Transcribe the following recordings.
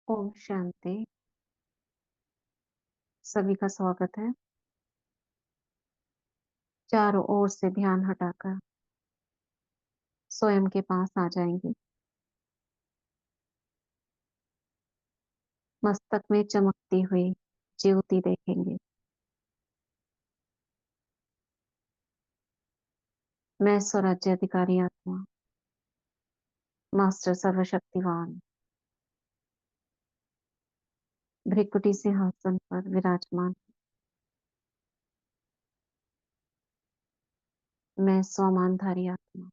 ओम शांति। सभी का स्वागत है। चारों ओर से ध्यान हटाकर स्वयं के पास आ जाएंगे। मस्तक में चमकती हुई ज्योति देखेंगे। मैं स्वराज्य अधिकारी आत्मा, मास्टर सर्वशक्तिवान, भृकुटी सिंहासन पर विराजमान। मैं स्वमानधारी आत्मा,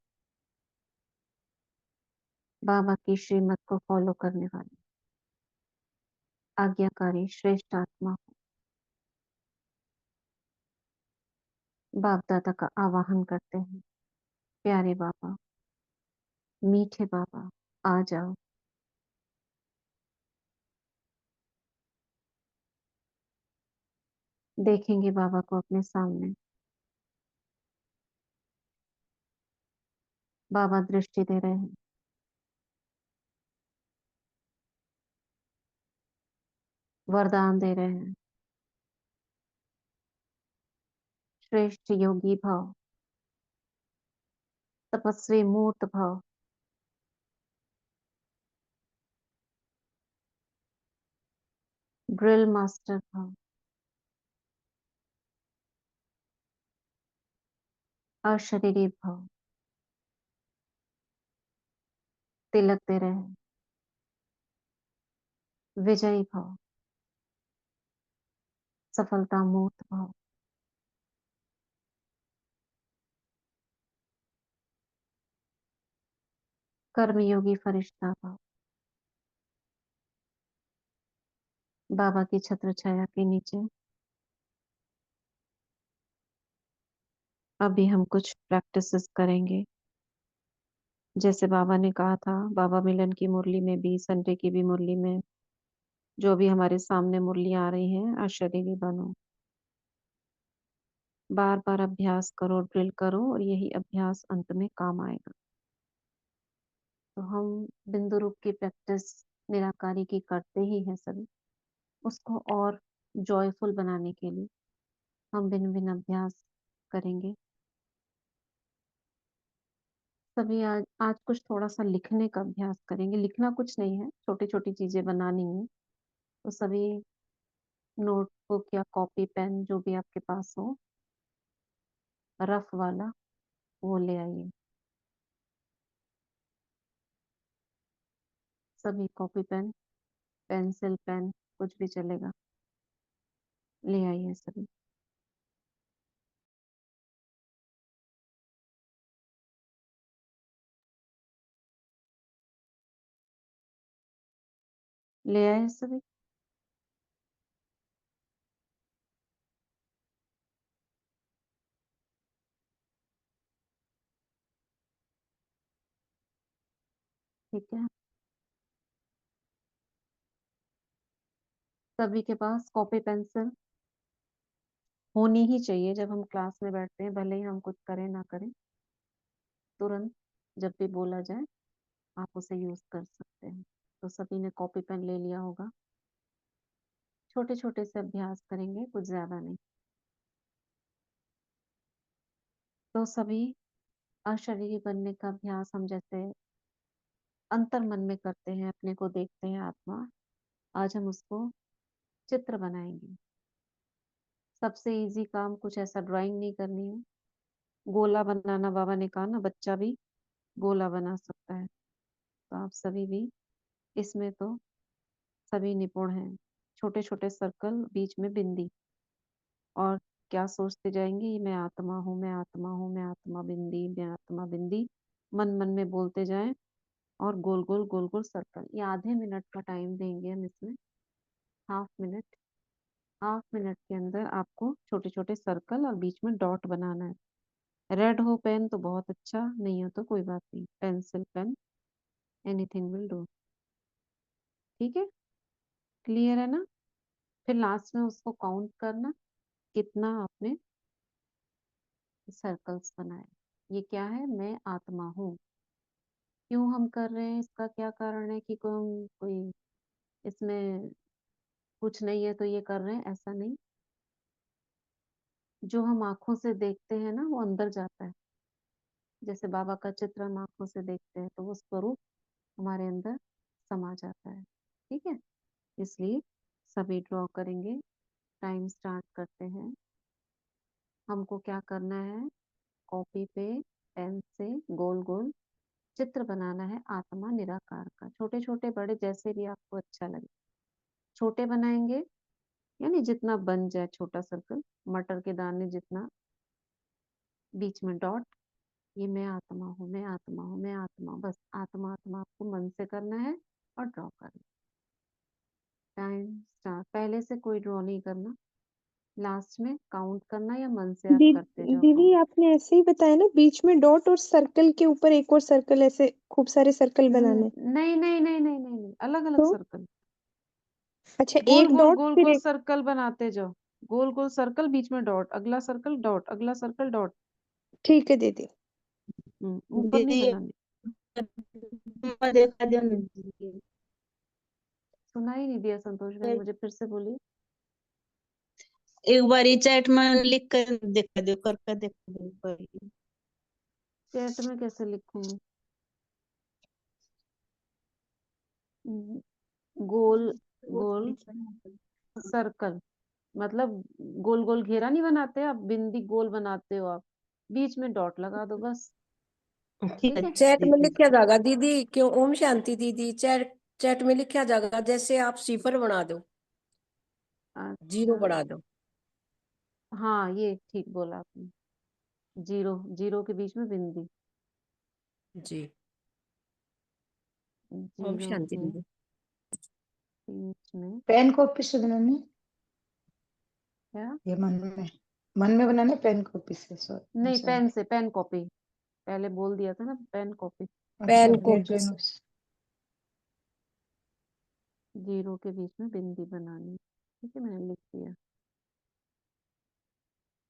बाबा की श्रीमत को फॉलो करने वाली आज्ञाकारी श्रेष्ठ आत्मा हूँ। बाप दादा का आवाहन करते हैं। प्यारे बाबा, मीठे बाबा, आ जाओ। देखेंगे बाबा को अपने सामने। बाबा दृष्टि दे रहे हैं। वरदान दे रहे हैं। श्रेष्ठ योगी भाव, तपस्वी मूर्त भाव, ड्रिल मास्टर भाव, अशरीरी भाव, तिलक दे रहे हैं। विजयी भाव, सफलता मूर्त भाव, कर्मयोगी फरिश्ता भाव। बाबा की छत्र छाया के नीचे अभी हम कुछ प्रैक्टिसेस करेंगे। जैसे बाबा ने कहा था, बाबा मिलन की मुरली में भी, संडे की भी मुरली में, जो भी हमारे सामने मुरलियां आ रही हैं, अशरीरी बनो। बार बार अभ्यास करो, ड्रिल करो, और यही अभ्यास अंत में काम आएगा। तो हम बिंदु रूप की प्रैक्टिस निराकारी की करते ही हैं सभी। उसको और जॉयफुल बनाने के लिए हम भिन्न भिन्न अभ्यास करेंगे। सभी आज कुछ थोड़ा सा लिखने का अभ्यास करेंगे। लिखना कुछ नहीं है, छोटी छोटी चीजें बनानी है। तो सभी नोटबुक या कॉपी पेन जो भी आपके पास हो, रफ वाला, वो ले आइए। सभी कॉपी पेन, पेंसिल पेन, कुछ भी चलेगा, ले आइए सभी। ले आए सभी। ठीक है, सभी के पास कॉपी पेंसिल होनी ही चाहिए। जब हम क्लास में बैठते हैं, भले ही हम कुछ करें ना करें, तुरंत जब भी बोला जाए आप उसे यूज कर सकते हैं। तो सभी ने कॉपी पेन ले लिया होगा। छोटे छोटे से अभ्यास करेंगे, कुछ ज्यादा नहीं। तो सभी अशरीरी बनने का अभ्यास हम जैसे अंतर मन में करते हैं, अपने को देखते हैं आत्मा। आज हम उसको चित्र बनाएंगे। सबसे इजी काम, कुछ ऐसा ड्राइंग नहीं करनी है। गोला बनाना, बाबा ने कहा ना, बच्चा भी गोला बना सकता है। तो आप सभी भी इसमें तो सभी निपुण हैं। छोटे छोटे सर्कल, बीच में बिंदी, और क्या सोचते जाएंगे, ये मैं आत्मा हूँ, मैं आत्मा हूँ, मैं आत्मा बिंदी, मैं आत्मा बिंदी, मन मन में बोलते जाएं। और गोल गोल गोल गोल सर्कल। ये आधे मिनट का टाइम देंगे हम इसमें। Half minute. हाफ मिनट के अंदर आपको छोटे छोटे सर्कल और बीच में डॉट बनाना है। रेड हो पेन तो बहुत अच्छा, नहीं हो तो कोई बात नहीं, pencil pen, anything will do. ठीक है, क्लियर है ना? फिर लास्ट में उसको काउंट करना, कितना आपने सर्कल्स बनाए। ये क्या है? मैं आत्मा हूँ। क्यों हम कर रहे हैं, इसका क्या कारण है कि कोई इसमें कुछ नहीं है तो ये कर रहे हैं, ऐसा नहीं। जो हम आंखों से देखते हैं ना वो अंदर जाता है। जैसे बाबा का चित्र हम आंखों से देखते हैं तो वो स्वरूप हमारे अंदर समा जाता है। ठीक है, इसलिए सभी ड्रॉ करेंगे। टाइम स्टार्ट करते हैं। हमको क्या करना है, कॉपी पे पेन से गोल गोल चित्र बनाना है आत्मा निराकार का। छोटे छोटे बड़े जैसे भी आपको अच्छा लगे, छोटे बनाएंगे, यानी जितना बन जाए छोटा सर्कल, मटर के दाने जितना। बीच में डॉट, ये मैं आत्मा हूँ, मैं आत्मा हूँ, मैं आत्मा हूँ, बस आत्मा आत्मा आपको मन से करना है और ड्रॉ करना। Time start. पहले से कोई ड्रॉ नहीं करना, लास्ट में काउंट करना या मन से आप करते जाओ दीदी काउंट। आपने ऐसे ही बताया ना, बीच में डॉट और सर्कल के ऊपर एक और सर्कल, ऐसे खूब सारे सर्कल बनाने। नहीं नहीं नहीं नहीं नहीं नहीं, अलग अलग तो सर्कल। अच्छा, गोल एक गोल डॉट गोल फिर गोल एक। सर्कल बनाते जाओ। गोल गोल सर्कल, बीच में डॉट, अगला सर्कल डॉट, अगला सर्कल डॉट। ठीक है दीदी। ऊपर नहीं दीदी बनाने। देखा दो ना। सुनाई नहीं दिया संतोष बहन, मुझे फिर से बोलिए। एक बार चैट में लिख कर देखा दो, करके देखा दो एक बारी। चैट में कैसे लिखूंगी? हम्म, गोल गोल सर्कल, मतलब गोल गोल घेरा नहीं बनाते आप, बिंदी गोल बनाते हो आप, बीच में डॉट लगा दो बस। ठीक ठीक है है। चैट में दीदी। लिखा जाएगा दीदी, क्यों? ओम शांति दीदी, चैट चैट में लिखा जाएगा, जैसे आप सिफर बना दो, जीरो अच्छा, बना दो। हाँ ये ठीक बोला आपने। जीरो, जीरो के बीच में बिंदी। जी। ओम जीरो शांति के दीदी। बीच में पेन कॉपी से बनाने, क्या? ये मन में बनाने, पेन कॉपी से, नहीं, सॉरी। पेन से, पेन कॉपी। पहले बोल दिया था ना, पेन कॉपी। अच्छा, पेन रेड कॉपी पेन। से। जीरो के बीच में बिंदी बनानी। ठीक है, मैंने लिख दिया।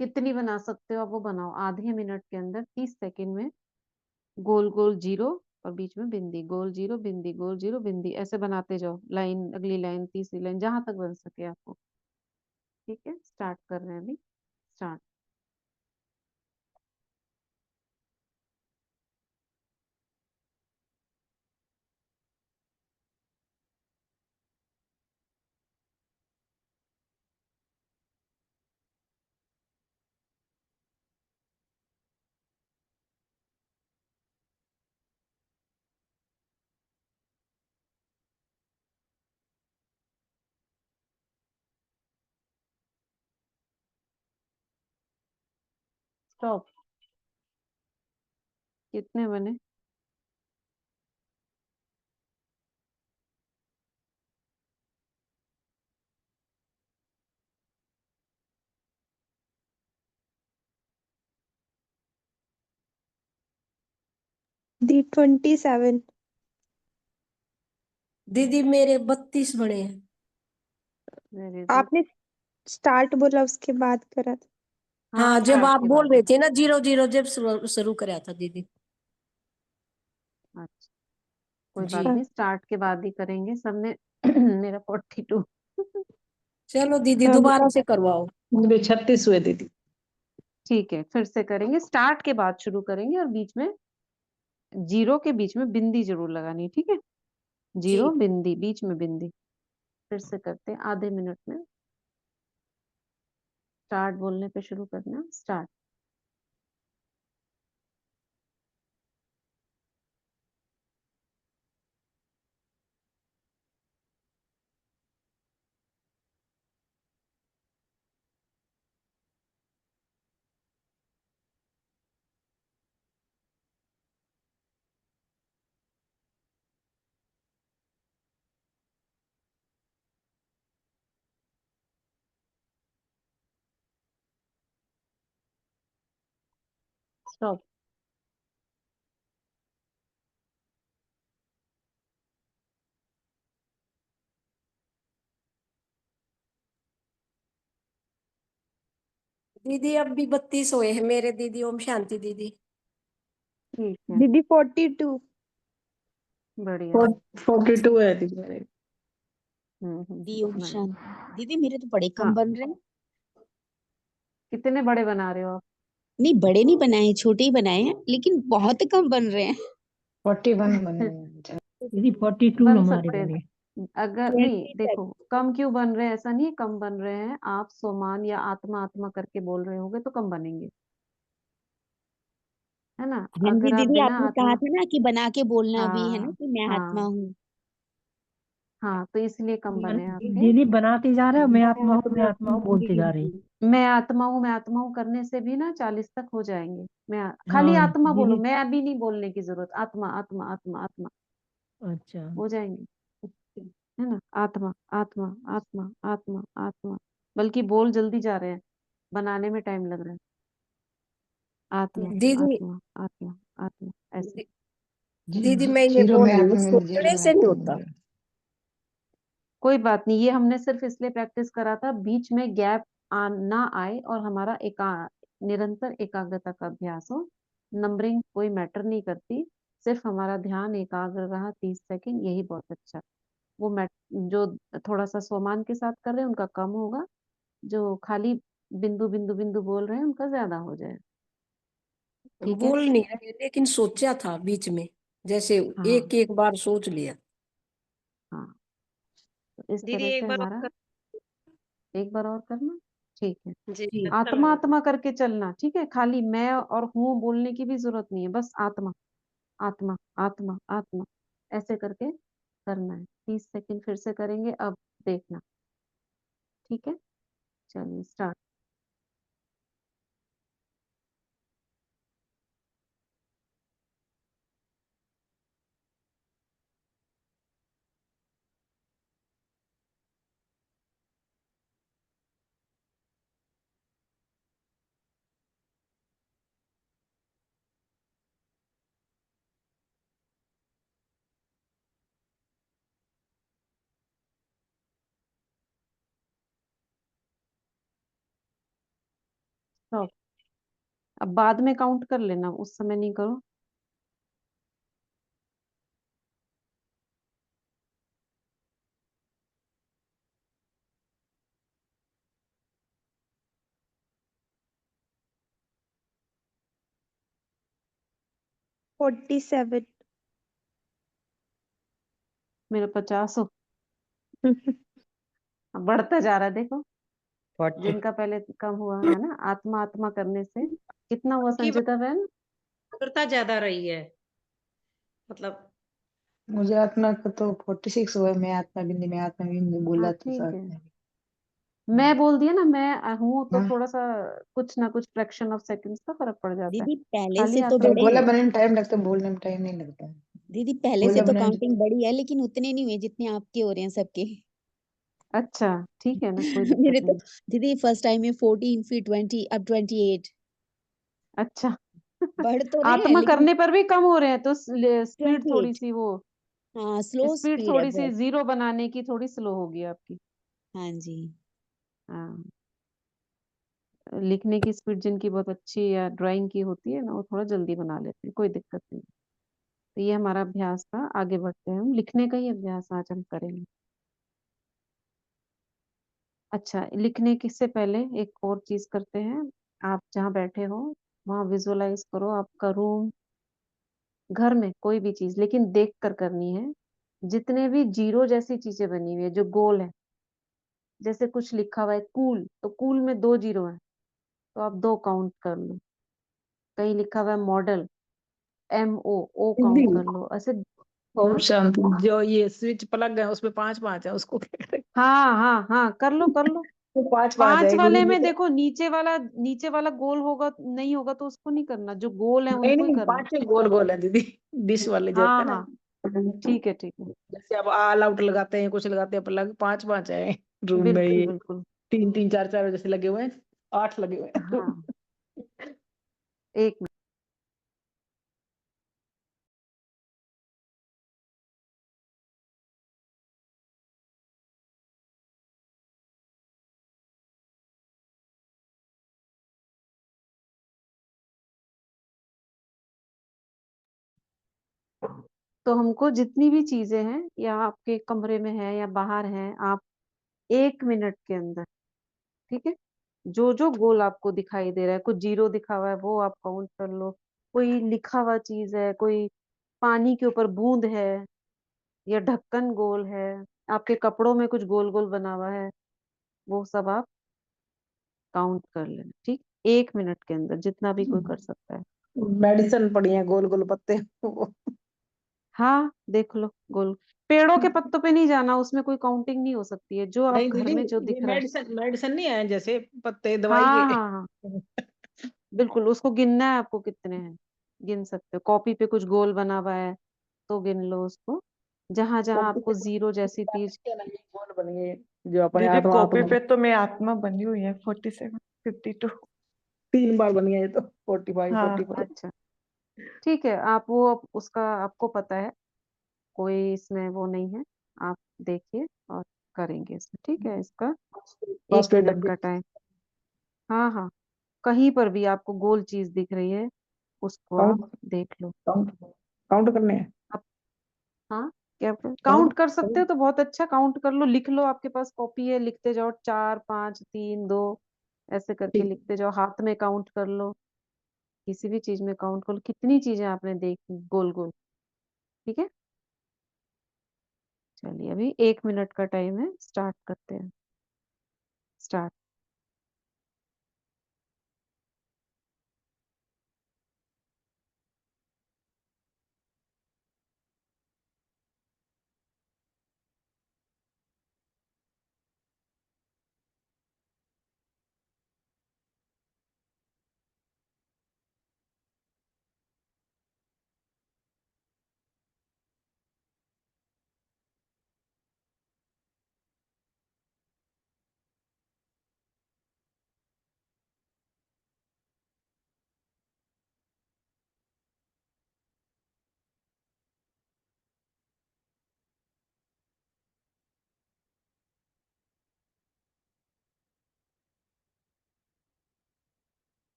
कितनी बना सकते हो आप वो बनाओ, आधे मिनट के अंदर 30 सेकंड में। गोल गोल जीरो और बीच में बिंदी, गोल जीरो बिंदी, गोल जीरो बिंदी, ऐसे बनाते जाओ, लाइन अगली लाइन तीसरी लाइन जहां तक बन सके आपको। ठीक है, स्टार्ट कर रहे हैं अभी। स्टार्ट। स्टॉप। कितने बने? दी 27। दीदी मेरे 32 बने हैं। Very good. आपने स्टार्ट बोला उसके बाद करा था। हाँ, हाँ, जब स्टार्ट आप के बोल बाद रहे ही। थे ना, जीरो जीरो, जब शुरू कराया था दीदी। अच्छा, कोई जी। बात नहीं, स्टार्ट के बाद ही करेंगे सबने। मेरा 42। चलो दीदी, हाँ दोबारा से करवाओ। मुझे 36 हुए दीदी। ठीक है, फिर से करेंगे, स्टार्ट के बाद शुरू करेंगे और बीच में जीरो के बीच में बिंदी जरूर लगानी। ठीक है, जीरो जी। बिंदी, बीच में बिंदी। फिर से करते हैं आधे मिनट में। स्टार्ट बोलने पे शुरू करना। स्टार्ट। स्टॉप। दीदी अब भी 32 हुए हैं मेरे दीदी, ओम शांति दीदी। ठीक है, दीदी 42। बढ़िया। 42 है दीदी मेरे। दी ओम नहीं। शांति। दीदी मेरे तो बड़े कम हाँ, बन रहे हैं। कितने बड़े बना रहे हो आप? नहीं बड़े नहीं बनाए हैं, छोटे ही बनाए हैं, लेकिन बहुत कम बन रहे हैं। 41 बने हुए हैं। दीदी 42 बन हमारे सकते बने। हैं। अगर नहीं, 27। देखो कम क्यों बन रहे हैं, ऐसा नहीं है कम बन रहे हैं, आप सोमान या आत्मा आत्मा करके बोल रहे होगे तो कम बनेंगे, है ना। हाँ जी अगर आप दीदी, बिना आपने कहा आत्मा, था ना कि बना के बोलना भी है ना हाँ कि मैं आत्मा हाँ हूँ। हाँ, तो इसलिए कम बने आपके। दीदी बनाते जा रहे हो, मैं आत्मा हूँ मैं आत्मा हूँ बोलते जा रहे हैं। मैं आत्मा हूँ मैं आत्मा हूँ करने से भी ना 40 तक हो जाएंगे। खाली हाँ आत्मा बोलो, दीदी। मैं अभी नहीं बोलने की जरूरत, आत्मा आत्मा आत्मा आत्मा अच्छा। हो जाएंगे, है ना। आत्मा आत्मा आत्मा आत्मा आत्मा, बल्कि बोल जल्दी जा रहे हैं, बनाने में टाइम लग रहा है। आत्मा दीदी आत्मा आत्मा आत्मा, ऐसे। दीदी मैं ये जीरो बोल में रही हूँ, आत्मा में, जीरो सोचने में से नहीं आत्मा होता। में। कोई बात नहीं, ये हमने सिर्फ इसलिए प्रैक्टिस करा था, बीच में गैप ना आए और हमारा निरंतर एकाग्रता का अभ्यास हो। नंबरिंग कोई मैटर नहीं करती, सिर्फ हमारा ध्यान एकाग्र रहा 30 सेकंड, यही बहुत अच्छा। वो मैट जो थोड़ा सा सोमान के साथ कर रहे हैं उनका कम होगा, जो खाली बिंदु बिंदु बिंदु बोल रहे हैं उनका ज्यादा हो जाए। ठीक है। बोल नहीं रहे लेकिन सोचा था बीच में, जैसे हाँ एक एक बार सोच लिया। हाँ, तो इस दीदी तरह से एक बार हमारा, और एक बार और करना। ठीक है। जी जी। अच्छा आत्मा लगा। आत्मा करके चलना, ठीक है, खाली मैं और हूँ बोलने की भी जरूरत नहीं है, बस आत्मा आत्मा आत्मा आत्मा ऐसे करके करना है। 30 सेकंड फिर से करेंगे अब, देखना। ठीक है, चलिए स्टार्ट। स्टॉप। अब बाद में काउंट कर लेना, उस समय नहीं करो। Forty seven. मेरा 50 हो, अब बढ़ता जा रहा है देखो, 40 जिनका पहले कम हुआ है ना, आत्मा आत्मा करने से। कितना हुआ की संचिता बहन? वक्रता ज्यादा रही है, मतलब मुझे आत्मा का तो 46 हुआ है। मैं आत्मा बिंदी, मैं आत्मा बिंदी हाँ बोला तो ठीक साथ है, में। मैं बोल दिया ना, मैं हूँ तो हाँ, थोड़ा सा कुछ ना कुछ फ्रैक्शन ऑफ सेकंड्स का फर्क पड़ जाता है। दीदी पहले खाली से तो आत्मा ये बड़े गोला हैं। बनाने में टाइम लगता है, बोलने में टाइम नहीं लगता है। दीदी पहले से गोला तो बनाने काउंटिंग बड़ी है, लेकिन उतने नहीं हुए जितने आपके हो रहे हैं सबके। अच्छा, ठीक है ना, कोई दिक्कत मेरे तो नहीं। दीदी फर्स्ट टाइम में 14 फिर 20 अब 28। अच्छा। बढ़ तो रहे हैं आत्मा लेकिन करने पर भी कम हो रहे हैं तो स्पीड थोड़ी 28। सी वो, हाँ स्लो स्पीड स्पीड है थोड़ी सी बहुत। जीरो बनाने की थोड़ी स्लो होगी आपकी। हाँ जी। हाँ, लिखने की स्पीड जिनकी बहुत अच्छी या ड्राइंग की होती है ना, वो थोड़ा जल्दी बना लेते हैं, कोई दिक्कत नहीं। तो ये हमारा अभ्यास था, आगे बढ़ते हैं, हम लिखने का ही अभ्यास आज हम करेंगे। अच्छा, लिखने के से पहले एक और चीज करते हैं। आप जहाँ बैठे हो वहां विजुअलाइज करो आपका रूम, घर में कोई भी चीज, लेकिन देख कर करनी है। जितने भी जीरो जैसी चीजें बनी हुई है जो गोल है, जैसे कुछ लिखा हुआ है कूल, तो कूल में 2 जीरो है, तो आप 2 काउंट कर लो। कहीं लिखा हुआ है मॉडल, MO दीदी, काउंट कर लो ऐसे। ओम हाँ शांति। जो ये स्विच प्लग है उसमें 5 5 है, उसको क्या करें? हाँ हाँ हाँ, कर लो कर लो। वो 5 5 पांच है वाले क्योंकि में देखो, नीचे वाला गोल होगा नहीं होगा तो उसको नहीं करना, जो गोल है नहीं उनको ही नहीं, करना। 5 गोल गोल है दीदी। डिश वाले जो होते हाँ हैं हाँ, ना, ठीक है ठीक है, जैसे आप ऑल आउट लगाते हैं, कुछ लगाते हैं प्लग, 5 5 है रूम में। बिल्कुल ये बिल्कुल। 3 3 4 4 जैसे लगे हुए हैं, 8 लगे हुए हैं। हाँ, एक मिनट। तो हमको जितनी भी चीजें हैं या आपके कमरे में है या बाहर है, आप 1 मिनट के अंदर, ठीक है, जो जो गोल आपको दिखाई दे रहा है, कुछ जीरो दिखा हुआ है वो आप काउंट कर लो, कोई लिखा हुआ चीज है, कोई पानी के ऊपर बूंद है या ढक्कन गोल है, आपके कपड़ों में कुछ गोल गोल बना हुआ है, वो सब आप काउंट कर लेना, ठीक, 1 मिनट के अंदर जितना भी कोई कर सकता है। मेडिसिन पड़ी है गोल गोल पत्ते वो। हाँ देख लो गोल। पेड़ों के पत्तों पे नहीं जाना, उसमें कोई काउंटिंग नहीं हो सकती है, जो आप नहीं घर दीदी, में जो ये दिख रहा है। मेडिसिन मेडिसिन नहीं है, जैसे पत्ते दवाई हाँ के। हाँ हाँ, बिल्कुल उसको गिनना है आपको, कितने हैं गिन सकते हो, कॉपी पे कुछ गोल बना हुआ है तो गिन लो उसको, जहां जहां कॉपी आपको पे जीरो जैसी चीज। क्या लगी, गोल बन गए जो अपने दीदी आत्मा कॉपी आत्मा पे तो मैं आत्मा बनी हुई है 47 52। 3 बार बन गया ये तो, 45 हाँ 45। अच्छा ठीक है, आप वो उसका आपको पता है, कोई इसमें वो नहीं है, आप देखिए और करेंगे इसमें, ठीक है, इसका एक फर्स्ट एड मिनट डब्बे का टाइम। हाँ हाँ, कहीं पर भी आपको गोल चीज दिख रही है उसको आप काउंट देख लो। काउंट काउंट करने हैं। आप हाँ, क्या काउंट काउंट कर सकते हो तो बहुत अच्छा, काउंट कर लो, लिख लो, आपके पास कॉपी है, लिखते जाओ, 4 5 3 2 ऐसे करके ठीक। लिखते जाओ, हाथ में काउंट कर लो, किसी भी चीज में काउंट कर लो, कितनी चीजें आपने देखी गोल गोल, ठीक है। चलिए अभी 1 मिनट का टाइम है, स्टार्ट करते हैं, स्टार्ट।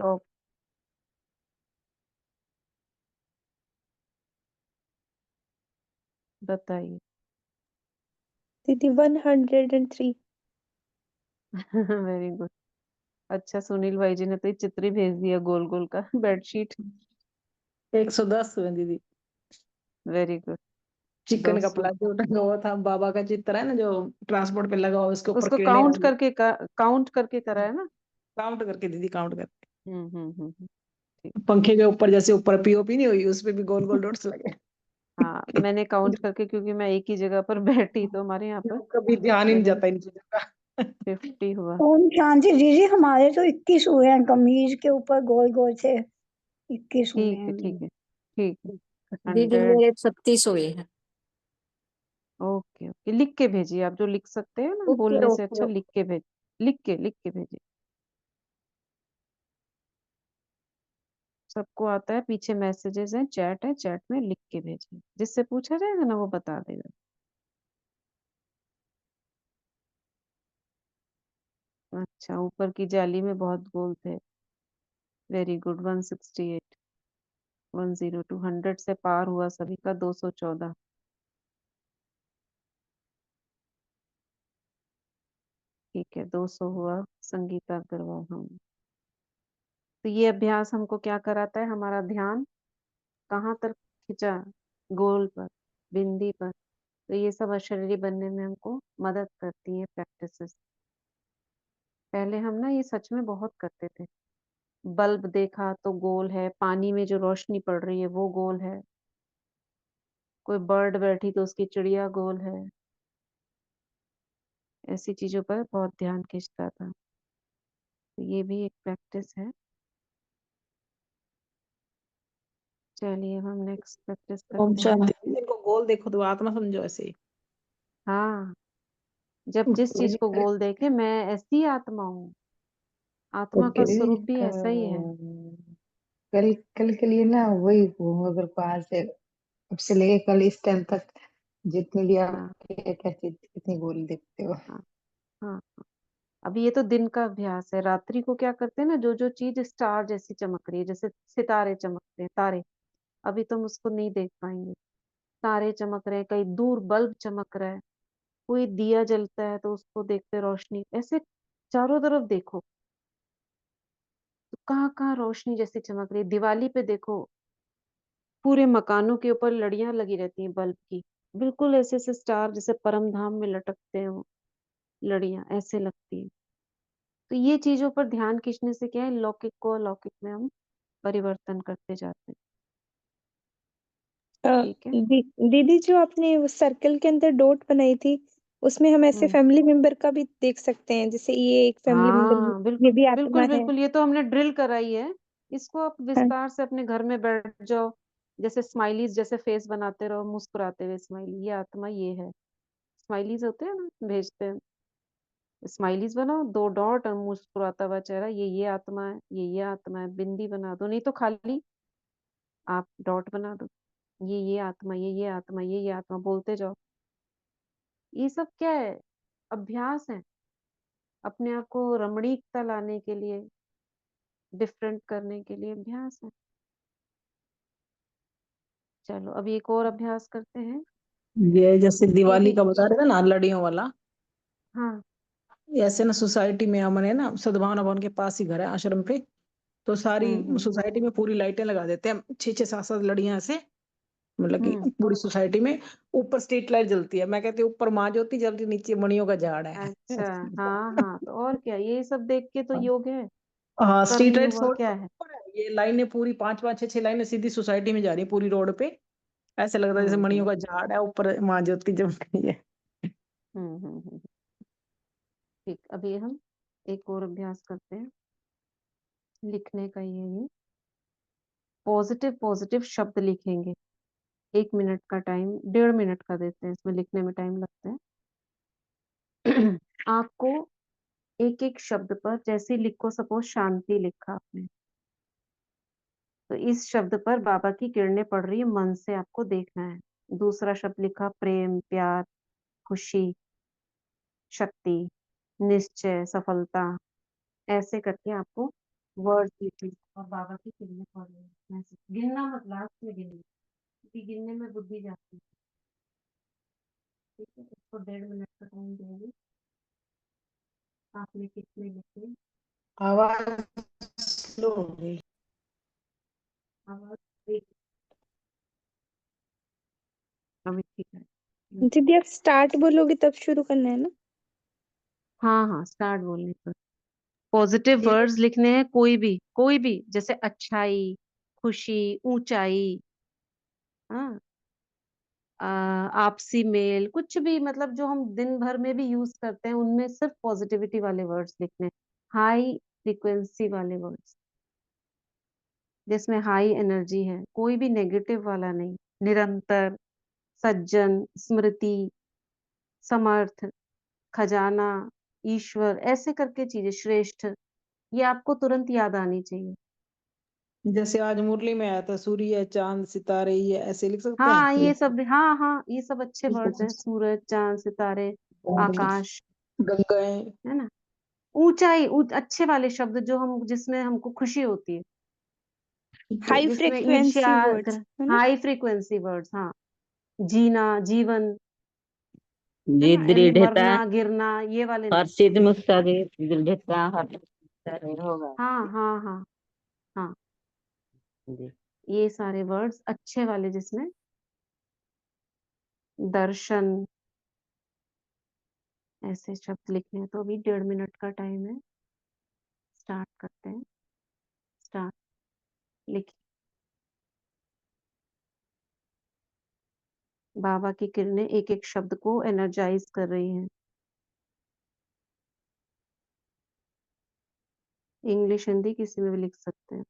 स्टॉप। बताइए। दीदी 103। Very good. अच्छा सुनील भाई जी ने तो ये चित्र ही भेज दिया गोल गोल का बेडशीट। 110 हुए दीदी। Very good. चिकन का 200। प्लाजो टंगा हुआ था, बाबा का चित्र है ना जो ट्रांसपोर्ट पे लगा हुआ, उसके ऊपर उसको किरणें वाली। काउंट करके करा है ना। काउंट करके दीदी, काउंट करके। हम्म। ठीक। पंखे के ऊपर जैसे ऊपर पीओपी नहीं हुई, उस पे भी गोल गोल डॉट्स लगे। हाँ मैंने काउंट करके, क्योंकि मैं एक ही जगह पर बैठी तो हमारे यहाँ पर कभी ध्यान ही नहीं मैंने जाता इन चीजों का। 50 हुआ। ओम शांति दीदी, हमारे तो 21 हुए हैं, कमीज के ऊपर गोल गोल से 21 हुए ठीक है हैं ठीक दीदी। है ठीक है। दीदी 100। मेरे 36 हुए हैं। ओके ओके, लिख के भेजिए, आप जो लिख सकते हैं ना, ओके बोलने से ओके अच्छा लिख के भेज, लिख के भेजिए। सबको आता है, पीछे मैसेजेस हैं, चैट है, चैट में लिख के भेजिए, जिससे पूछा जाएगा ना वो बता देगा। अच्छा, ऊपर की जाली में बहुत गोल थे। Very good. 168। 102। 100 से पार हुआ सभी का। 214। ठीक है, 200 हुआ संगीता अग्रवाल। हम तो ये अभ्यास हमको क्या कराता है, हमारा ध्यान कहाँ तक खिंचा, गोल पर, बिंदी पर, तो ये सब अशरीरी बनने में हमको मदद करती है प्रैक्टिसेस। पहले हम ना ये सच में बहुत करते थे, बल्ब देखा तो गोल है, पानी में जो रोशनी पड़ रही है वो गोल है, कोई बर्ड बैठी तो उसकी चिड़िया गोल है, ऐसी चीजों पर बहुत ध्यान खींचता था। तो ये भी एक प्रैक्टिस है। चलिए अब हम नेक्स्ट प्रैक्टिस ओम करते हैं। शांति। इनको गोल देखो तो आत्मा समझो ऐसे ही। हाँ, जब जिस चीज मेरी को कल गोल देखे, मैं ऐसी आत्मा हूँ, आत्मा ओके का दीदी, स्वरूप भी ऐसा ही है। कल कल के लिए ना वही हूँ, अगर को आज से अब से लेके कल इस टाइम तक जितनी भी आप हाँ कैसे कितनी गोली देखते हो। हाँ हाँ। अभी ये तो दिन का अभ्यास है। रात्रि को क्या करते हैं ना, जो जो चीज स्टार जैसी चमक रही है, जैसे सितारे चमकते हैं, तारे, अभी तुम उसको नहीं देख पाएंगे। तारे चमक रहे हैं, कहीं दूर बल्ब चमक रहा है, कोई दिया जलता है तो उसको देखते रोशनी, ऐसे चारों तरफ देखो तो कहाँ कहाँ रोशनी जैसी चमक रही है। दिवाली पे देखो, पूरे मकानों के ऊपर लड़ियां लगी रहती हैं बल्ब की, बिल्कुल ऐसे ऐसे स्टार जैसे परम धाम में लटकते हैं वो लड़ियां, ऐसे लगती है। तो ये चीजों पर ध्यान खींचने से क्या है, लौकिक को अलौकिक में हम परिवर्तन करते जाते हैं। अ, ठीक है। दीदी जो आपने वो सर्कल के अंदर डॉट बनाई थी, उसमें हम ऐसे हम्म। फैमिली मेंबर का भी देख सकते हैं, जैसे ये एक फैमिली मेंबर, हाँ ये बिल्कुल भी आत्मा बिल्कुल है। बिल्कुल, ये तो हमने ड्रिल कराई है। इसको आप हाँ। विस्तार से अपने घर में बैठ जाओ, जैसे स्माइलीज जैसे फेस बनाते रहो, मुस्कुराते हुए स्माइली, ये आत्मा ये है। स्माइलीज होते हैं ना, भेजते हैं, स्माइलीज बनाओ, दो डॉट और मुस्कुराता हुआ चेहरा, ये आत्मा है, ये आत्मा है, बिंदी बना दो, नहीं तो खाली आप डॉट बना दो, ये आत्मा, ये आत्मा, ये आत्मा, बोलते जाओ। ये सब क्या है, अभ्यास है, अपने आप को रमणीकता लाने के लिए, डिफरेंट करने के लिए अभ्यास है। चलो अभी एक और अभ्यास करते हैं। ये जैसे ये दिवाली भी। का बता रहे थे ना, लड़ियों वाला, हाँ। ऐसे ना सोसाइटी में हमने ना सद्भावना भवन के पास ही घर है आश्रम पे, तो सारी हम्म। सोसाइटी में पूरी लाइटें लगा देते हैं, छह छह सात सात लड़ियां ऐसे, मतलब कि हम्म। पूरी सोसाइटी में। ऊपर स्ट्रीट लाइट जलती है, मैं कहती हूँ ऊपर माँ ज्योति जलती, नीचे मणियों का झाड़ है। अच्छा। हाँ हाँ, तो और क्या, ये सब देख के तो योग है, हाँ, स्ट्रीट लाइट कर्मयोग, और छोड़ क्या के है। ऊपर है, ये लाइनें पूरी पांच पांच छह छह लाइनें सीधी सोसाइटी में जा रही है पूरी रोड पे। ऐसे लग रहा है जैसे मणियों हम्म। का झाड़ है, ऊपर माँ ज्योति जमक रही है। हम्म। ठीक, अभी हम एक और अभ्यास करते हैं, लिखने का ही है ये। पॉजिटिव पॉजिटिव शब्द लिखेंगे। 1 मिनट का टाइम, 1.5 मिनट का देते हैं, इसमें लिखने में टाइम लगता है। आपको एक एक शब्द पर, जैसे लिखो, सपोज शांति लिखा आपने, तो इस शब्द पर बाबा की किरणें पड़ रही है, मन से आपको देखना है। दूसरा शब्द लिखा प्रेम, प्यार, खुशी, शक्ति, निश्चय, सफलता, ऐसे करके आपको वर्ड्स लिखने और बाबा की किरणें पड़ रही है, ऐसे गिनना मत, लास्ट में गिनना, क्योंकि गिनने में बुद्धि जाती है। ठीक है, इसको 1.5 मिनट का टाइम देंगे। आपने कितने लिखे, आवाज स्लो हो गई। आवाज एक, अभी ठीक है। दीदी आप स्टार्ट बोलोगे तब शुरू करना है ना? हाँ हाँ, स्टार्ट बोलने पर पॉजिटिव ठीक है। वर्ड्स लिखने हैं, कोई भी, जैसे अच्छाई, खुशी, ऊंचाई, हाँ, आपसी मेल, कुछ भी, मतलब जो हम दिन भर में भी यूज करते हैं, उनमें सिर्फ पॉजिटिविटी वाले वर्ड्स लिखने हैं, हाई फ्रीक्वेंसी वाले वर्ड्स, जिसमें हाई एनर्जी है, कोई भी नेगेटिव वाला नहीं। निरंतर, सज्जन, स्मृति, समर्थ, खजाना, ईश्वर, ऐसे करके चीजें, श्रेष्ठ, ये आपको तुरंत याद आनी चाहिए। जैसे आज मुरली में आया था, सूर्य चांद सितारे, ये ऐसे लिख सकते हैं हाँ ये। ये सब, हाँ हाँ, ये सब अच्छे वर्ड्स हैं, सूरज, चांद, सितारे, आकाश, गंगाएं। है ना। ऊंचाई, अच्छे वाले शब्द जो हम, जिसमें हमको खुशी होती है, हाई जिसमें ईर्ष्या, फ्रिक्वेंसी वर्ड्स है ना? हाई फ्रीक्वेंसी वर्ड्स, हाँ। जीना, जीवन, है ये ना, दृढ़ता, मरना, गिरना, ये वाले नहीं। हर्षित मुक्ता, दृढ़ता, हर्षित होगा। हाँ हाँ हाँ हाँ, जी। ये सारे वर्ड्स अच्छे वाले, जिसमें दर्शन, ऐसे शब्द लिखने हैं। तो अभी 1.5 मिनट का टाइम है, स्टार्ट करते हैं। स्टार्ट, लिखिए। बाबा की किरणें एक एक शब्द को एनर्जाइज कर रही हैं। इंग्लिश, हिंदी, किसी में भी लिख सकते हैं।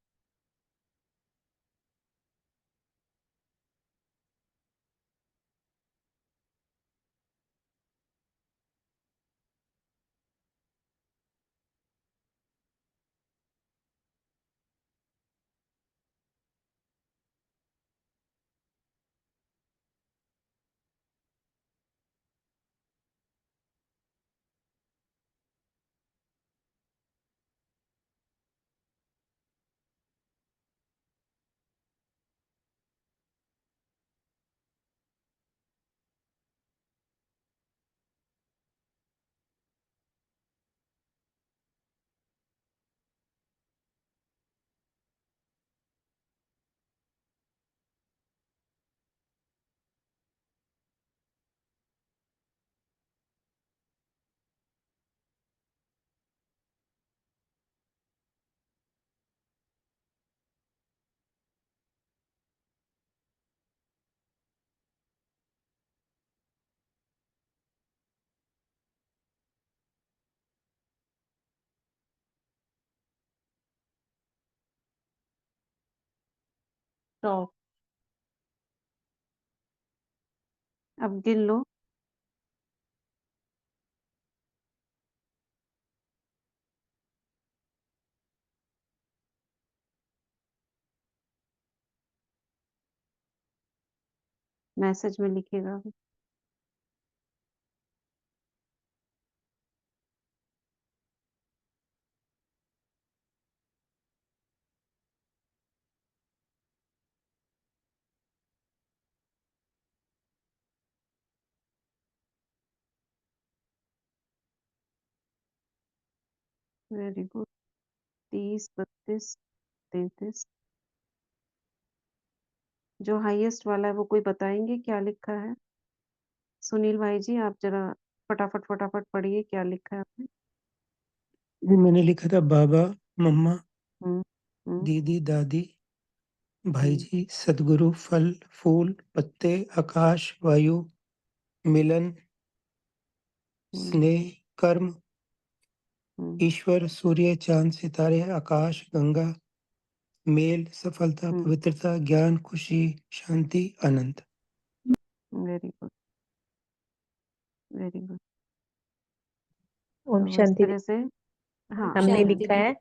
स्टॉप। अब गिन लो। मैसेज में लिखिएगा अभी। Very good. 30, 32, 33। जो हाईएस्ट वाला है वो कोई बताएंगे क्या लिखा है? सुनील भाई जी आप जरा फटाफट फटाफट पढ़िए क्या लिखा है आपने। ये मैंने लिखा था बाबा, मम्मा, हम्म हम्म दीदी, दादी, भाई हम्म जी, सदगुरु, फल, फूल, पत्ते, आकाश, वायु, मिलन, हम्म स्नेह, कर्म, हम्म ईश्वर, सूर्य, चांद, सितारे, आकाश, गंगा, मेल, सफलता, हम्म पवित्रता, ज्ञान, खुशी, शांति, आनंद। Very good very good. ओम तो इस शांति तरह से हाँ ओम हमने शांति लिखा दी। है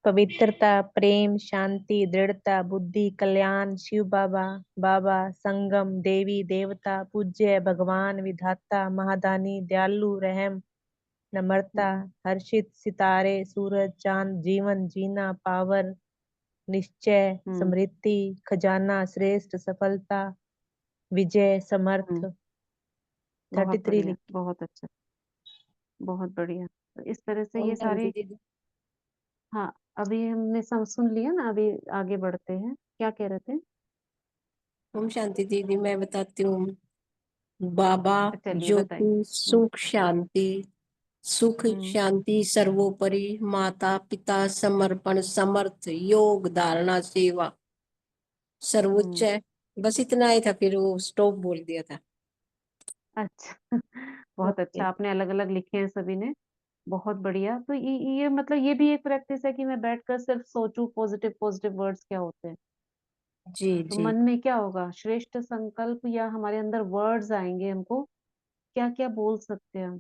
पवित्रता, प्रेम, शांति, दृढ़ता, बुद्धि, कल्याण, शिव बाबा, बाबा, संगम, देवी, देवता, पूज्य, भगवान, विधाता, महादानी, दयालु, रहम, नम्रता, हर्षित, सितारे, सूरज, चांद, जीवन, जीना, पावर, निश्चय, हम्म समृद्धि, खजाना, श्रेष्ठ, सफलता, विजय, समर्थ, बहुत 33 बढ़िया लिखी। बहुत अच्छा बहुत बढ़िया। तो इस तरह से ओम ये शांति सारे दीदी। हाँ अभी हमने सब सुन लिया ना। अभी आगे बढ़ते हैं। क्या कह रहे थे? ओम शांति दीदी मैं बताती हूँ। बाबा चलिए बताइए। ज्योति, सुख, शांति, सुख हम्म शांति सर्वोपरि, माता पिता समर्पण, समर्थ, योग, धारणा, सेवा, सर्वोच्च। हम्म बस इतना ही था, फिर वो स्टॉप बोल दिया था। अच्छा बहुत ओके। अच्छा। आपने अलग अलग लिखे हैं सभी ने। बहुत बढ़िया। तो ये मतलब ये भी एक प्रैक्टिस है कि मैं बैठकर सिर्फ सोचूं पॉजिटिव पॉजिटिव वर्ड्स क्या होते हैं। जी तो जी मन में क्या होगा? श्रेष्ठ संकल्प या हमारे अंदर वर्ड्स आएंगे। हमको क्या क्या बोल सकते हैं हम?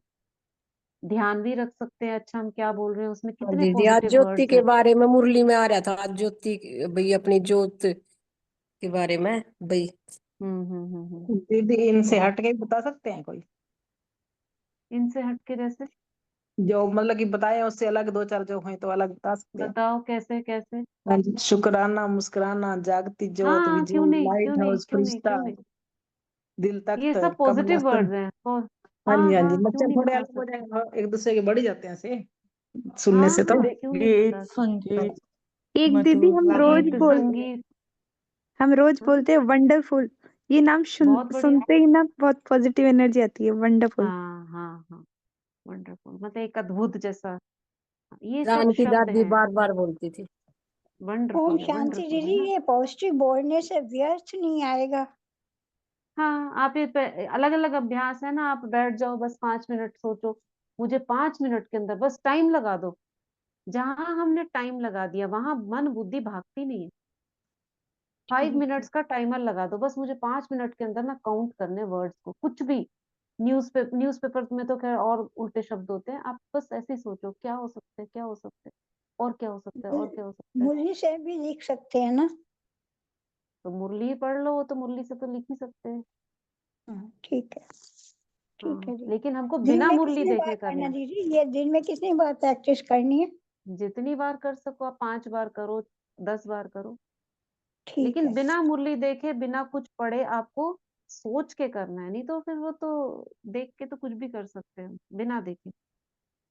ध्यान भी रख सकते हैं। अच्छा हम क्या बोल रहे हैं उसमें हाँ कितने दीदी, आज पॉजिटिव ज्योति वर्ड्स के हैं। बारे में मुरली में आ रहा था। आज ज्योति भाई अपनी ज्योत के बारे में भाई। दीदी इनसे बहुत। हट के बता सकते हैं कोई इनसे हट के जैसे? जो मतलब कि बताए उससे अलग दो चार जो हैं तो अलग बता सकते हैं? बताओ कैसे कैसे। हाँ जी, शुक्राना, मुस्कुराना, जागती ज्योत, हाँ क्यों विजय, नहीं क्यों लाइट नहीं हाउस, क्यों नहीं फरिश्ता, क्यों नहीं। दिल ये तख्त, सब कमल पॉजिटिव अस्तन। वर्ड्स हैं। हाँ जी हाँ हाँ जी, हाँ क्यों मच्छर नहीं थोड़े बता अलग हो सकते। जाएंगे, हाँ, एक दूसरे के बढ़ ही जाते हैं से सुनने से हाँ तो। क्यों नहीं बता गीत सकते। संगीत एक दीदी मधुर हम रोज गीत लावण्य। बोलते संगीत। हम रोज हाँ बोलते हैं वंडरफुल। ये नाम बहुत बढ़िया। सुनते ही ना बहुत पॉजिटिव एनर्जी आती है। वंडरफुल। हाँ हाँ हाँ वंडरफुल मतलब एक अद्भुत जैसा। ये सब जानकी शब्द दादी हैं। बार बार बोलती थी। ओम वंडरफुल है शांति वंडरफुल है दीदी, ना। ये पॉजिटिव बोलने से व्यर्थ नहीं आएगा। हाँ आप ये अलग अलग अभ्यास है ना। आप बैठ जाओ बस 5 मिनट सोचो। मुझे 5 मिनट के अंदर बस टाइम लगा दो। जहां हमने टाइम लगा दिया वहां मन बुद्धि भागती नहीं है। 5 मिनट्स का टाइमर लगा दो बस। मुझे 5 मिनट के अंदर ना काउंट करने वर्ड्स को कुछ भी। न्यूज़पेपर में तो खैर और उल्टे शब्द होते हैं। आप बस ऐसे ही सोचो क्या हो सकते हैं क्या हो सकते हैं और क्या हो सकता है और क्या हो सकता है। मुरली से भी लिख सकते हैं ना? तो मुरली ही पढ़ लो। तो मुरली से तो लिख ही सकते हैं। हाँ, ठीक है। ठीक हाँ है जी। लेकिन हमको दिन बिना में मुरली कितनी बार देखे करना करना है। दीदी? ये दिन में कितनी बार प्रैक्टिस करनी है? जितनी बार कर सको आप। 5 बार करो 10 बार करो। ठीक लेकिन है। बिना मुरली देखे बिना कुछ पढ़े आपको सोच के करना है। नहीं तो फिर वो तो देख के तो कुछ भी कर सकते हैं बिना देखे।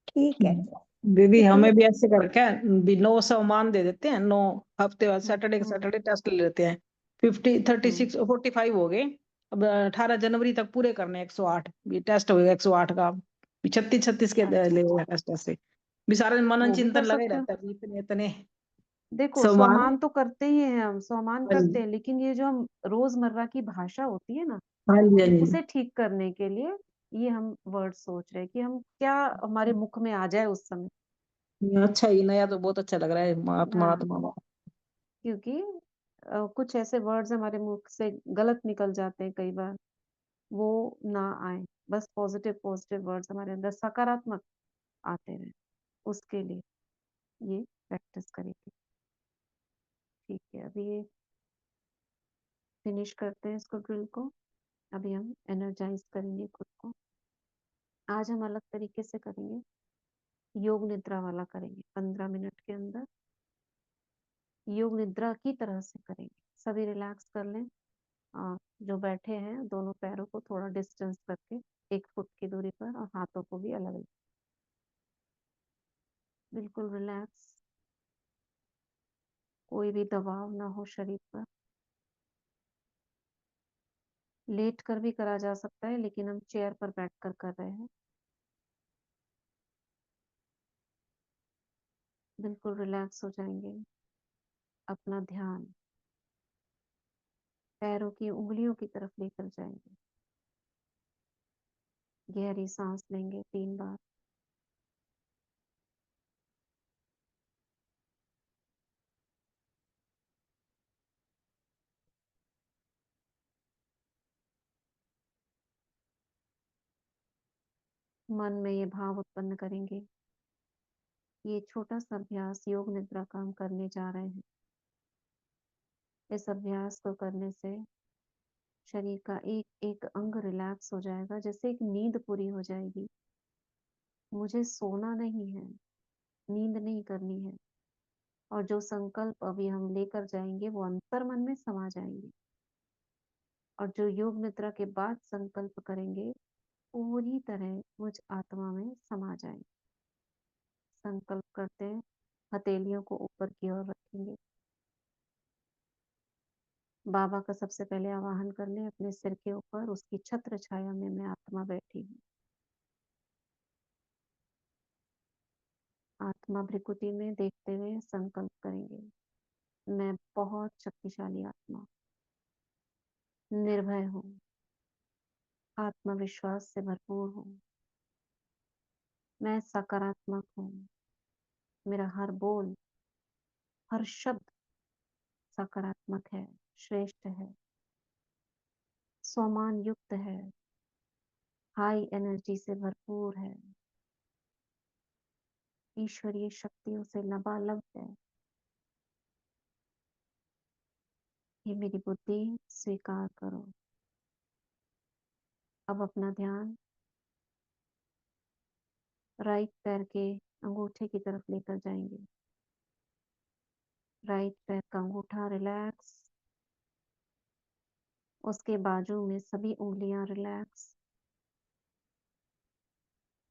ठीक है। दीदी इसलिए हमें भी ऐसे करके भी 9 सम्मान दे देते हैं। 9 हफ्ते बाद सैटरडे के हम्म सैटरडे टेस्ट ले लेते हैं। 50 हम्म 36 45 हो गए। अब 18 जनवरी तक पूरे करने 108 भी टेस्ट होगा 108 का। 36 36 के अच्छा ले टेस्ट ऐसे भी सारा दिन मनन वो भी चिंतन कर लगा ही सकते हो। रहता है भी इतने इतने देखो सम्मान। स्वमान तो करते ही हैं हम। स्वमान हाँ करते जी हैं लेकिन ये जो हम रोजमर्रा की भाषा होती है ना हाँ जी हाँ उसे जी। ठीक करने के लिए ये हम वर्ड सोच रहे हैं कि हम क्या हमारे मुख में आ जाए उस समय। अच्छा ये नया तो बहुत अच्छा लग रहा है। महात्मा हाँ आत्मा। क्योंकि कुछ ऐसे वर्ड्स हमारे मुंह से गलत निकल जाते हैं कई बार, वो ना आए। बस पॉजिटिव पॉजिटिव वर्ड्स हमारे अंदर सकारात्मक आते रहे, उसके लिए ये प्रैक्टिस करेंगे। ठीक है, अभी ये फिनिश करते हैं इसको, ड्रिल को। अभी हम एनर्जाइज करेंगे खुद को। आज हम अलग तरीके से करेंगे, योग निद्रा वाला करेंगे। 15 मिनट के अंदर योग निद्रा की तरह से करेंगे। सभी रिलैक्स कर लें, और जो बैठे हैं दोनों पैरों को थोड़ा डिस्टेंस करके 1 फुट की दूरी पर, और हाथों को भी अलग अलग, बिल्कुल रिलैक्स, कोई भी दबाव ना हो शरीर पर। लेट कर भी करा जा सकता है, लेकिन हम चेयर पर बैठकर कर रहे हैं। बिल्कुल रिलैक्स हो जाएंगे। अपना ध्यान पैरों की उंगलियों की तरफ लेकर जाएंगे। गहरी सांस लेंगे 3 बार। मन में ये भाव उत्पन्न करेंगे, ये छोटा सा अभ्यास योग निद्रा का हम करने जा रहे हैं। इस अभ्यास को करने से शरीर का एक एक अंग रिलैक्स हो जाएगा, जैसे एक नींद पूरी हो जाएगी। मुझे सोना नहीं है, नींद नहीं करनी है। और जो संकल्प अभी हम लेकर जाएंगे वो अंतर मन में समा जाएंगे, और जो योग निद्रा के बाद संकल्प करेंगे पूरी तरह मुझ आत्मा में समा जाएंगे। संकल्प करते हैं, हथेलियों को ऊपर की ओर रखेंगे। बाबा का सबसे पहले आवाहन कर लें अपने सिर के ऊपर, उसकी छत्र छाया में मैं आत्मा बैठी हूँ। आत्मा भ्रिकुटी में देखते हुए संकल्प करेंगे, मैं बहुत शक्तिशाली आत्मा, निर्भय हूँ, आत्मविश्वास से भरपूर हूँ, मैं सकारात्मक हूँ, मेरा हर बोल हर शब्द सकारात्मक है, श्रेष्ठ है, स्वमान युक्त है, हाई एनर्जी से भरपूर है, ईश्वरीय शक्तियों से लबालब है। ये मेरी बुद्धि स्वीकार करो। अब अपना ध्यान राइट पैर के अंगूठे की तरफ लेकर जाएंगे। राइट पैर का अंगूठा रिलैक्स, उसके बाजू में सभी उंगलियां रिलैक्स,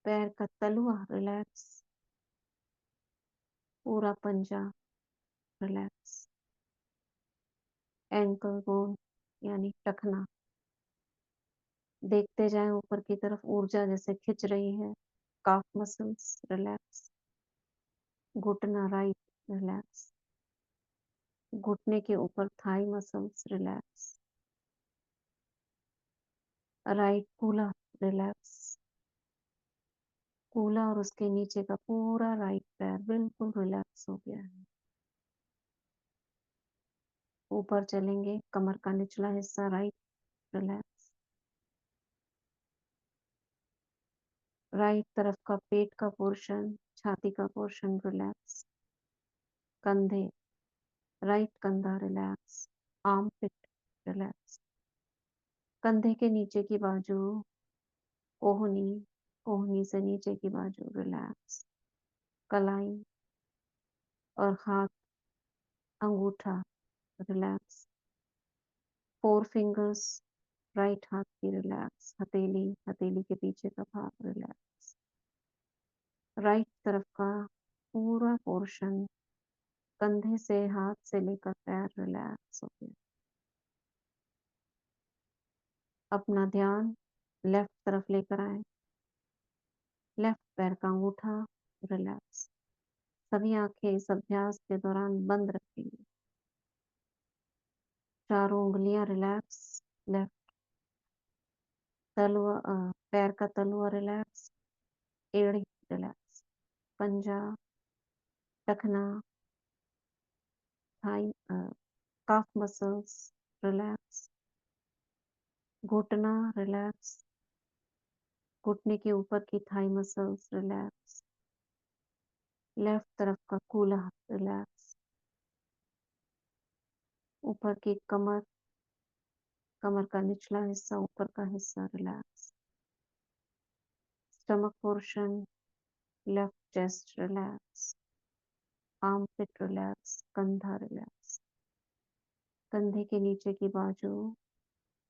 पैर का तलुआ रिलैक्स, पूरा पंजा रिलैक्स, एंकल बोन यानी टखना, देखते जाएं ऊपर की तरफ, ऊर्जा जैसे खिंच रही है। काफ मसल्स रिलैक्स, घुटना राइट रिलैक्स, घुटने के ऊपर thigh muscles relax, right कूला relax, कूला और उसके नीचे का पूरा राइट पैर बिल्कुल रिलैक्स हो गया है। ऊपर चलेंगे, कमर का निचला हिस्सा राइट रिलैक्स, राइट तरफ का पेट का पोर्शन, छाती का पोर्शन रिलैक्स, कंधे, राइट कंधा रिलैक्स, आर्म पिट रिलैक्स, कंधे के नीचे की बाजू, कोहनी, कोहनी से नीचे की बाजू रिलैक्स, कलाई और हाथ अंगूठा रिलैक्स, 4 फिंगर्स राइट हाथ की रिलैक्स, हथेली, हथेली के पीछे का भाग रिलैक्स, राइट तरफ का पूरा पोर्शन, कंधे से हाथ से लेकर पैर रिलैक्स हो गया। अपना ध्यान लेफ्ट तरफ लेकर आए, लेफ्ट पैर का अंगूठा रिलैक्स। सभी आंखें इस अभ्यास के दौरान बंद रखेंगे। चारों उंगलियां रिलैक्स, लेफ्ट तलुआ, पैर का तलुआ रिलैक्स, एड़ी रिलैक्स, पंजा, टखना, थाई, कफ मसल्स रिलैक्स, घुटना रिलैक्स, घुटने के ऊपर की थाई मसल्स रिलैक्स, लेफ्ट तरफ का कूल्हा रिलैक्स, ऊपर की कमर, कमर का निचला हिस्सा, ऊपर का हिस्सा relax, stomach portion, left chest relax, armpit relax, कंधा रिलैक्स, कंधे के नीचे की बाजू,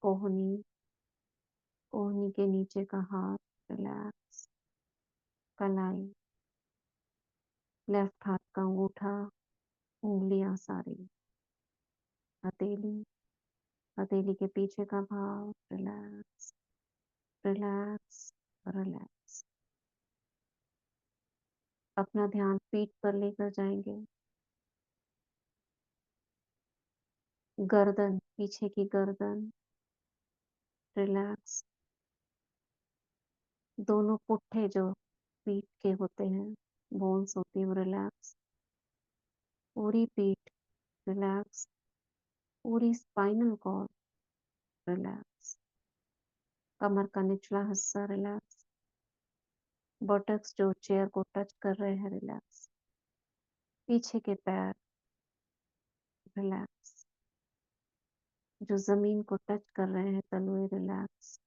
कोहनी, कोहनी के नीचे का हाथ रिलैक्स, कलाई, लेफ्ट हाथ का अंगूठा, उंगलियां सारी, हथेली, हथेली के पीछे का भाग रिलैक्स, रिलैक्स, रिलैक्स। अपना ध्यान पीठ पर लेकर जाएंगे, गर्दन, पीछे की गर्दन रिलैक्स, दोनों पुट्ठे जो पीठ के होते हैं, बोन्स होती है वो रिलैक्स, पूरी पीठ रिलैक्स, पूरी स्पाइनल कॉर्ड रिलैक्स, कमर का निचला हिस्सा रिलैक्स, बटक्स जो चेयर को टच कर रहे हैं रिलैक्स, पीछे के पैर रिलैक्स, जो जमीन को टच कर रहे हैं तलवे रिलैक्स।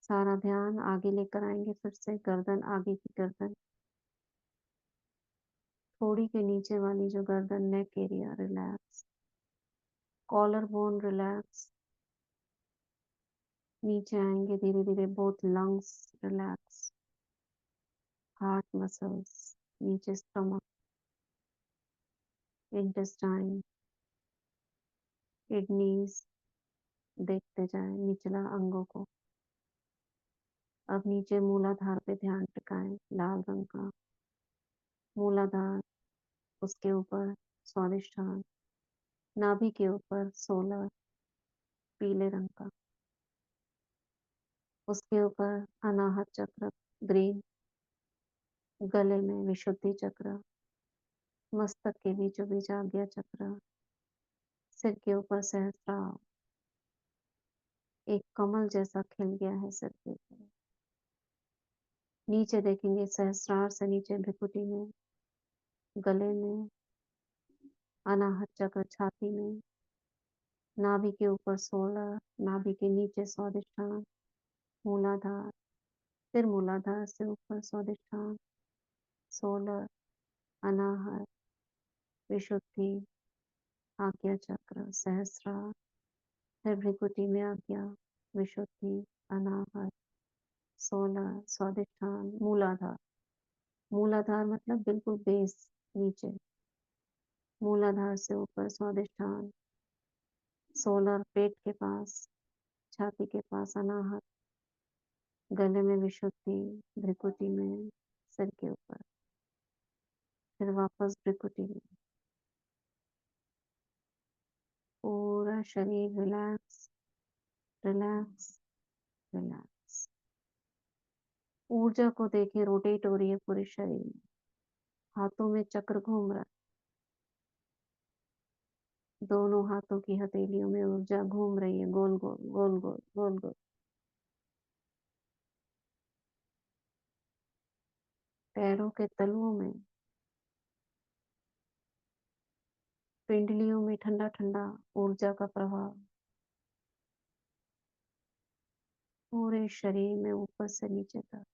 सारा ध्यान आगे लेकर आएंगे, फिर से गर्दन, आगे की गर्दन, थोड़ी के नीचे वाली जो गर्दन, neck area relax, collar bone relax, नीचे आएंगे धीरे धीरे, both lungs relax, heart muscles, नीचे स्टमक, इंटेस्टाइन, किडनीज, देखते जाएं निचला अंगों को। अब नीचे मूलाधार पे ध्यान टिकाएं, लाल रंग का मूलाधार, उसके ऊपर स्वादिष्ठान, नाभि के ऊपर 16 पीले रंग का, उसके ऊपर अनाहत चक्र ग्रीन, गले में विशुद्धि चक्र, मस्तक के बीचों बीच आज्ञा चक्र, सिर के ऊपर सहस्रार, एक कमल जैसा खिल गया है सिर के ऊपर। नीचे देखेंगे सहस्रार से नीचे भ्रिकुटी में, गले में, अनाहत चक्र छाती में, नाभि के ऊपर 16, नाभि के नीचे स्वादिष्ठान, मूलाधार, फिर मूलाधार से ऊपर स्वादिष्ठान, 16, अनाहत, विशुद्धि, आज्ञा चक्र, सहस्रार, फिर भ्रिकुटी में आज्ञा, विशुद्धि, अनाहत, 16, स्वादिष्ठान, मूलाधार। मूलाधार मतलब बिल्कुल बेस नीचे, मूलाधार से ऊपर स्वादिष्ठान, 16 पेट के पास, छाती के पास अनाहत, गले में विशुद्धि, भ्रिकुटी में, सिर के ऊपर, फिर वापस भ्रिकुटी में। पूरा शरीर रिलैक्स, रिलैक्स, रिलैक्स। ऊर्जा को देखिए, रोटेट हो रही है पूरे शरीर में, हाथों में चक्र घूम रहा है, दोनों हाथों की हथेलियों में ऊर्जा घूम रही है, गोल गोल गोल गोल गोल गोल। पैरों के तलुओं में, पिंडलियों में ठंडा ठंडा ऊर्जा का प्रभाव, पूरे शरीर में ऊपर से नीचे तक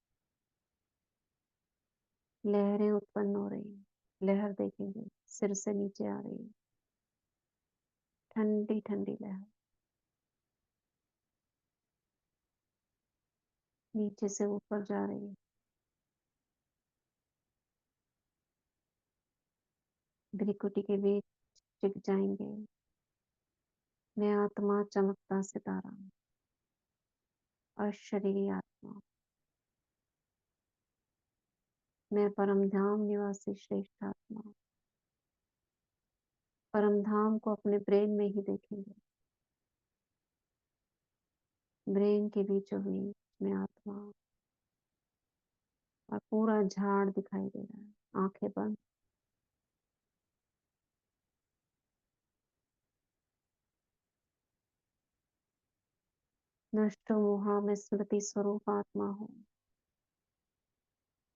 लहरें उत्पन्न हो रही हैं। लहर देखेंगे, सिर से नीचे आ रही है, ठंडी ठंडी लहर, नीचे से ऊपर जा रही है, भ्रिकुटी के बीच टिक जाएंगे। मैं आत्मा चमकता सितारा, अशरीरी आत्मा, मैं परम धाम निवासी श्रेष्ठ आत्मा। परम धाम को अपने ब्रेन में ही देखेंगे, ब्रेन के बीचों बीच में आत्मा, और पूरा झाड़ दिखाई दे रहा है। आंखें बंद, नष्टो मोहा में स्मृति स्वरूप आत्मा हूँ।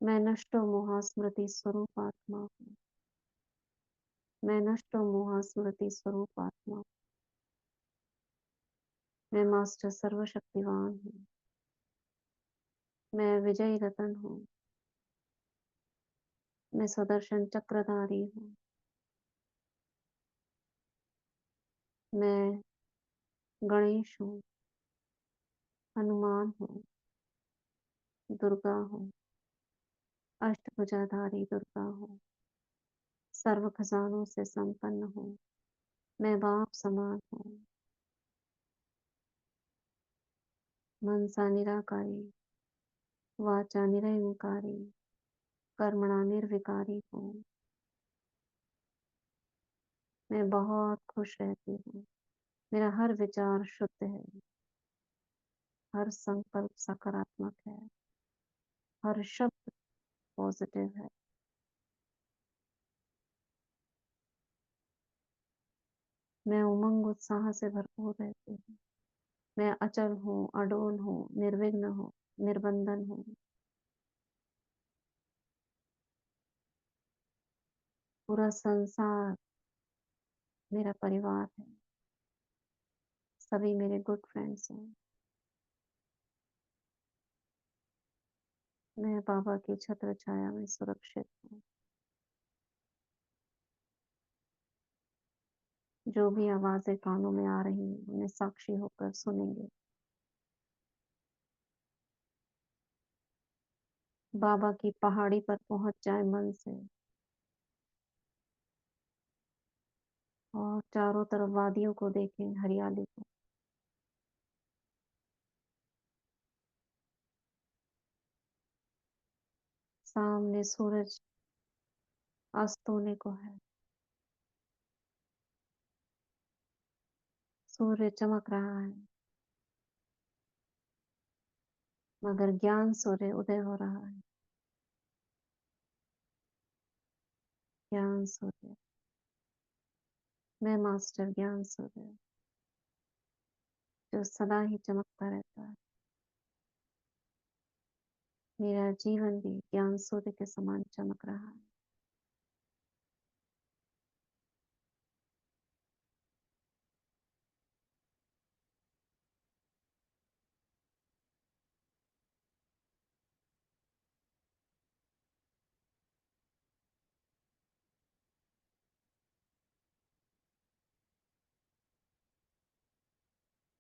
मैं नष्टो मोहा स्मृति स्वरूप आत्मा हूँ। मैं नष्टो मोहा स्मृति स्वरूप आत्मा हूँ। मैं मास्टर सर्वशक्तिवान हूँ। मैं विजयी रतन हूँ। मैं सुदर्शन चक्रधारी हूँ। मैं गणेश हूँ, हनुमान हूँ, दुर्गा हूँ, अष्टभुजाधारी दुर्गा हूँ, सर्व खजानों से संपन्न हूँ। मैं बाप समान हूँ। मनसा निराकारी, वाचा निरहंकारी, कर्मणा निर्विकारी हूँ। मैं बहुत खुश रहती हूँ। मेरा हर विचार शुद्ध है। हर संकल्प सकारात्मक है। हर शब्द पॉजिटिव है। मैं उमंग उत्साह से भरपूर रहती हूँ। मैं अचल हूँ, अडोल हूँ, निर्विघ्न हूँ, निर्बंधन हूँ। पूरा संसार मेरा परिवार है। सभी मेरे गुड फ्रेंड्स हैं। मैं बाबा की छत्र छाया में सुरक्षित हूँ। जो भी आवाजें कानों में आ रही हैं उन्हें साक्षी होकर सुनेंगे। बाबा की पहाड़ी पर पहुंच जाए मन से और चारों तरफ वादियों को देखें, हरियाली को। सामने सूरज अस्त होने को है। सूर्य चमक रहा है मगर ज्ञान सूर्य उदय हो रहा है। ज्ञान सूर्य, मैं मास्टर ज्ञान सूर्य जो सदा ही चमकता रहता है। मेरा जीवन भी ज्ञान सूर्य के समान चमक रहा है।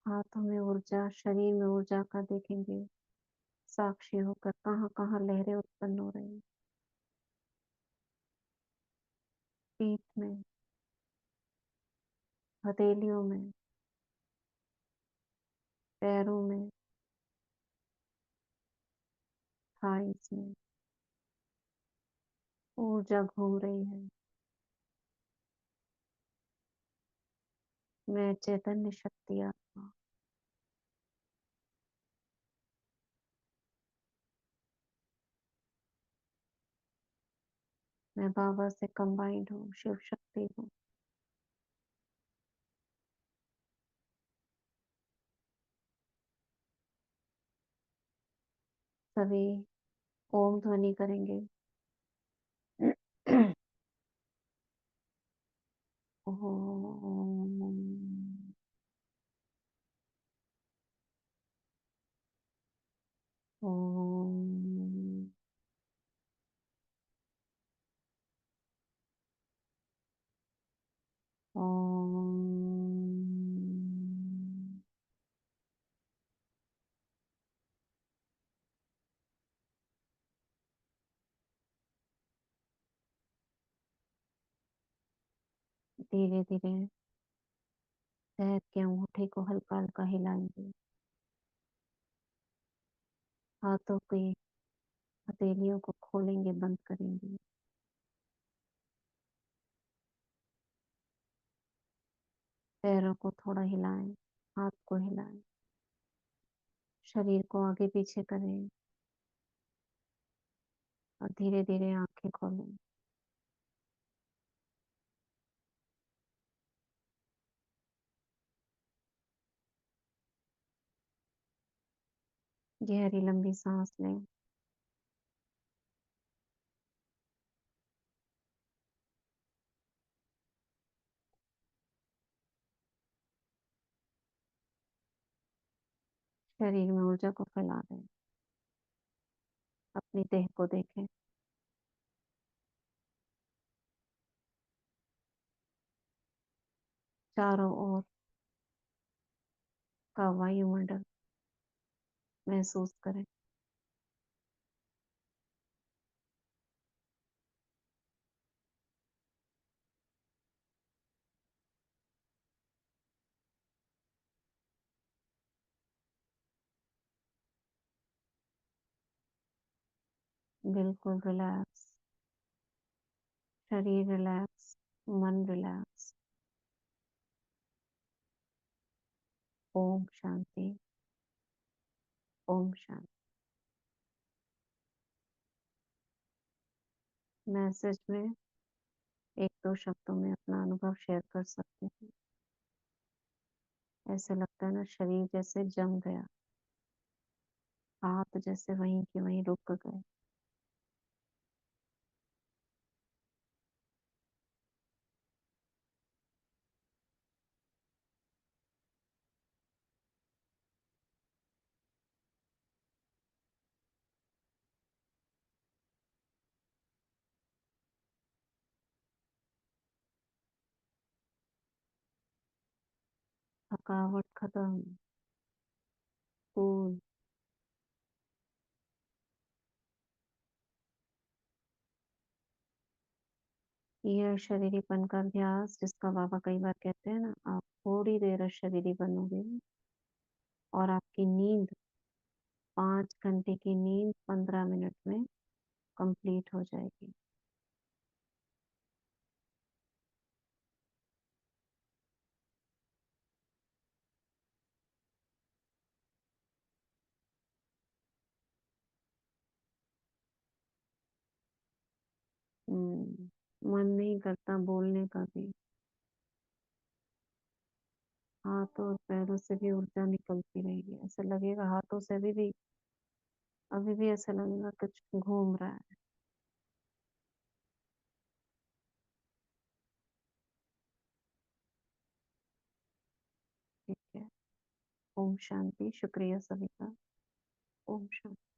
हाथों में ऊर्जा, शरीर में ऊर्जा का देखेंगे साक्षी होकर कहाँ कहाँ लहरें उत्पन्न हो रही हैं। पीठ में, हथेलियों में, पैरों में, थाइस में ऊर्जा घूम रही है। मैं चैतन्य शक्ति आत्मा, मैं बाबा से कंबाइंड हूँ, शिव शक्ति हूँ। सभी ओम ध्वनि करेंगे। ओम ओम ओम। धीरे धीरे पैर के अंगूठे को हल्का हल्का हिलाएंगे। हाथों की हथेलियों को खोलेंगे, बंद करेंगे। पैरों को थोड़ा हिलाएं, हाथ को हिलाएं, शरीर को आगे पीछे करें और धीरे धीरे आंखें खोलें। गहरी लंबी सांस लें। शरीर में ऊर्जा को फैला दें। अपनी देह को देखें। चारों ओर का वायुमंडल महसूस करें। बिल्कुल रिलैक्स। शरीर रिलैक्स, मन रिलैक्स। ओम शांति। ओम शांति। मैसेज में एक दो शब्दों में अपना अनुभव शेयर कर सकते हैं। ऐसे लगता है ना शरीर जैसे जम गया, हाथ जैसे वहीं के वहीं रुक गए। थकावट खत्म। कूल। यह शरीरीपन का अभ्यास जिसका बाबा कई बार कहते हैं ना, आप थोड़ी देर शरीरी बनोगे और आपकी नींद 5 घंटे की नींद 15 मिनट में कंप्लीट हो जाएगी। मन नहीं करता बोलने का भी। हाथों और पैरों से भी ऊर्जा निकलती रहेगी। ऐसा लगेगा हाथों से अभी भी ऐसा लगेगा कुछ घूम रहा है। ठीक है। ओम शांति। शुक्रिया सभी का। ओम शांति।